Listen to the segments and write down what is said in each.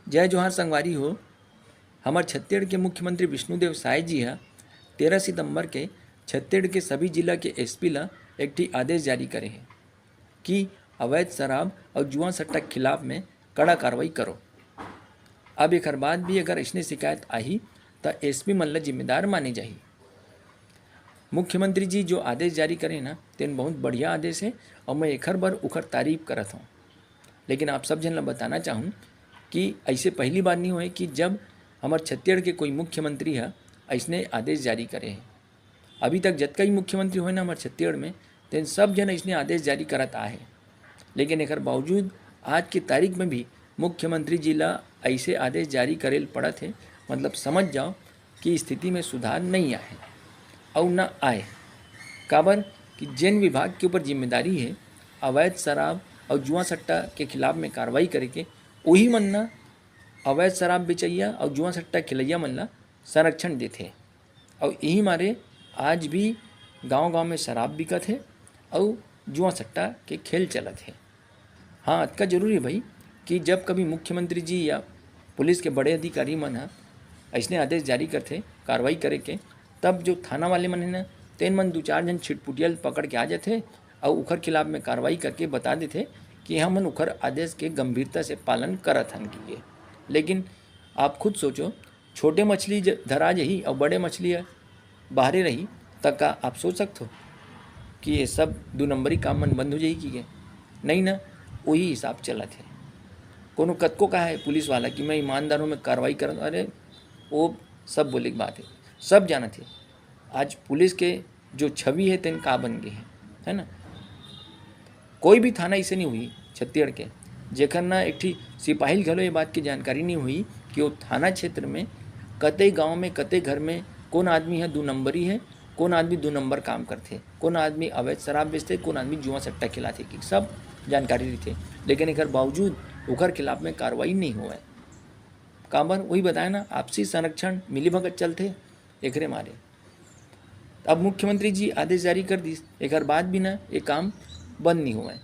जय जोहार संगवारी हो। हमार छत्तीसगढ़ के मुख्यमंत्री विष्णुदेव साय जी हा 13 सितंबर के छत्तीसगढ़ के सभी जिला के एसपी ला एक ठी आदेश जारी करे हैं कि अवैध शराब और जुआ सट्टा के खिलाफ में कड़ा कार्रवाई करो। अब एक बाद भी अगर इसने शिकायत आई तो एसपी मन ला जिम्मेदार माने जाही। मुख्यमंत्री जी जो आदेश जारी करे ना तेन बहुत बढ़िया आदेश है और मैं एखर बर उखर तारीफ करत हूँ। लेकिन आप सब जन ला बताना चाहूँ कि ऐसे पहली बार नहीं हुए कि जब हमारे छत्तीसगढ़ के कोई मुख्यमंत्री है ऐसने आदेश जारी करे हैं। अभी तक जतका ही मुख्यमंत्री हुए ना हमारे छत्तीसगढ़ में तेन सब जन ऐसने आदेश जारी करत आए हैं। लेकिन एकर बावजूद आज की तारीख में भी मुख्यमंत्री जी ला ऐसे आदेश जारी करेल पड़त है। मतलब समझ जाओ कि स्थिति में सुधार नहीं आए और न आए। काबर कि जिन विभाग के ऊपर जिम्मेदारी है अवैध शराब और जुआ सट्टा के खिलाफ में कार्रवाई करे के, वही मन ना अवैध शराब बेचैया और जुआ सट्टा खिलैया मन ला संरक्षण देते। और यही मारे आज भी गांव-गांव में शराब बिकत है और जुआ सट्टा के खेल चलत है। हाँ, अतका जरूरी है भाई कि जब कभी मुख्यमंत्री जी या पुलिस के बड़े अधिकारी मन ह ऐसने आदेश जारी करते कार्रवाई करे के, तब जो थाना वाले मन है ना तेन मन 2-4 जन छिटपुटियल पकड़ के आ जाते और उखर खिलाफ में कार्रवाई करके बता देते कि हमन उखर आदेश के गंभीरता से पालन करत हन की। लेकिन आप खुद सोचो, छोटे मछली धरा जही और बड़े मछली बाहरे रही तक का आप सोच सकते हो कि ये सब 2 नंबरी काम मन बंद हो जाही की नहीं ना। वही हिसाब चलत है। कोनो कतको कहा है पुलिस वाला कि मैं ईमानदारों में कार्रवाई कर, अरे वो सब बोले की बात है, सब जानत है। आज पुलिस के जो छवि है तेन का बन गए है ना। कोई भी थाना ऐसे नहीं हुई छत्तीसगढ़ के जेकर ना एक ठी सिपाही घलो ये बात की जानकारी नहीं हुई कि वो थाना क्षेत्र में कते गांव में कते घर में कौन आदमी है 2 नंबरी है, कौन आदमी 2 नंबर काम करते, कौन आदमी अवैध शराब बेचते, कौन आदमी जुआ सट्टा खिलाते कि सब जानकारी रहते। लेकिन एक बावजूद ओकर खिलाफ में कार्रवाई नहीं हुआ। काबर वही बताया ना, आपसी संरक्षण मिली भगत चलते एकरे मारे। अब मुख्यमंत्री जी आदेश जारी कर दी, एक बाद भी ना ये काम बंद नहीं हुआ है।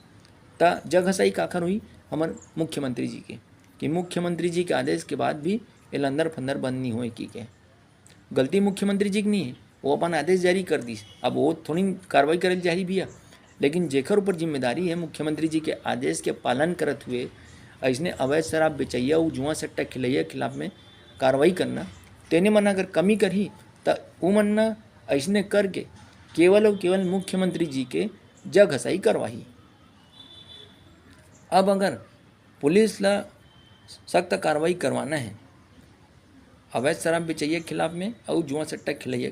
त जग हसाई काखर हुई हमार मुख्यमंत्री जी के कि मुख्यमंत्री जी के आदेश के बाद भी ये लंदर फंदर बंद नहीं हुए की के। गलती मुख्यमंत्री जी की नहीं है, वो अपन आदेश जारी कर दी, अब वो थोड़ी कार्रवाई करे जारी भैया। लेकिन जेकर ऊपर जिम्मेदारी है मुख्यमंत्री जी के आदेश के पालन करत हुए ऐसने अवैध शराब बेचैया और जुआ सट्टा खिलैया खिलाफ में कार्रवाई करना, तेने मन अगर कमी करही तो वो मन ना ऐसने करके केवल और केवल मुख्यमंत्री जी के जग हसाई करवाही। अब अगर पुलिस ला सख्त कार्रवाई करवाना है अवैध शराब बेचैया के खिलाफ में और जुआ सट्टा खिलैया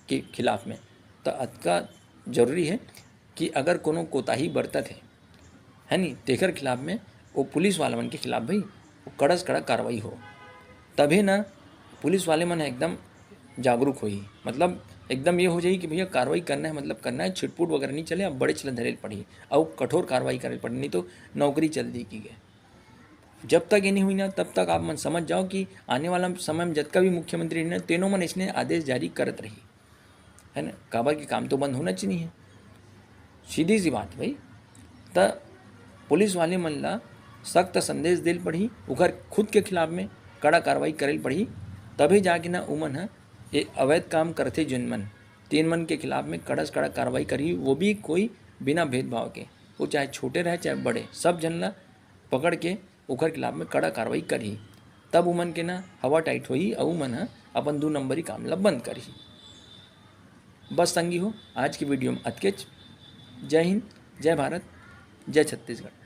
के खिलाफ में, तो अतका जरूरी है कि अगर कोनो कोताही बरतत है नहीं तेकर खिलाफ में वो पुलिस वाले मन के खिलाफ भाई वो कड़ा से कड़ा कार्रवाई हो। तभी ना पुलिस वाले मन एकदम जागरूक होई, मतलब एकदम ये हो जाए कि भैया कार्रवाई करना है, मतलब करना है, छिटपुट वगैरह नहीं चले, अब बड़े चलन धरेल पड़ी और कठोर कार्रवाई करे पड़ी, नहीं तो नौकरी चल दी की गए। जब तक ये नहीं हुई ना तब तक आप मन समझ जाओ कि आने वाला समय में जतका भी मुख्यमंत्री ने तीनों मन इसने आदेश जारी करत रही है ना। काबर के काम तो बंद होना चाहिए है, सीधी सी बात भाई। त पुलिस वाले मन ला सख्त संदेश दिल पड़ी, उखर खुद के खिलाफ में कड़ा कार्रवाई करेल पड़ी, तभी जाके ना उमन है ये अवैध काम करते जिन मन 3 मन के खिलाफ में कड़ा से कड़ा कार्रवाई करी, वो भी कोई बिना भेदभाव के, वो चाहे छोटे रहे चाहे बड़े, सब जन ला पकड़ के ओकर खिलाफ में कड़ा कार्रवाई करी। तब उमन के ना हवा टाइट हुई और उमन है अपन 2 नंबरी काम ला बंद करी। बस संगी हो आज की वीडियो में अतकेच। जय हिंद, जय भारत, जय छत्तीसगढ़।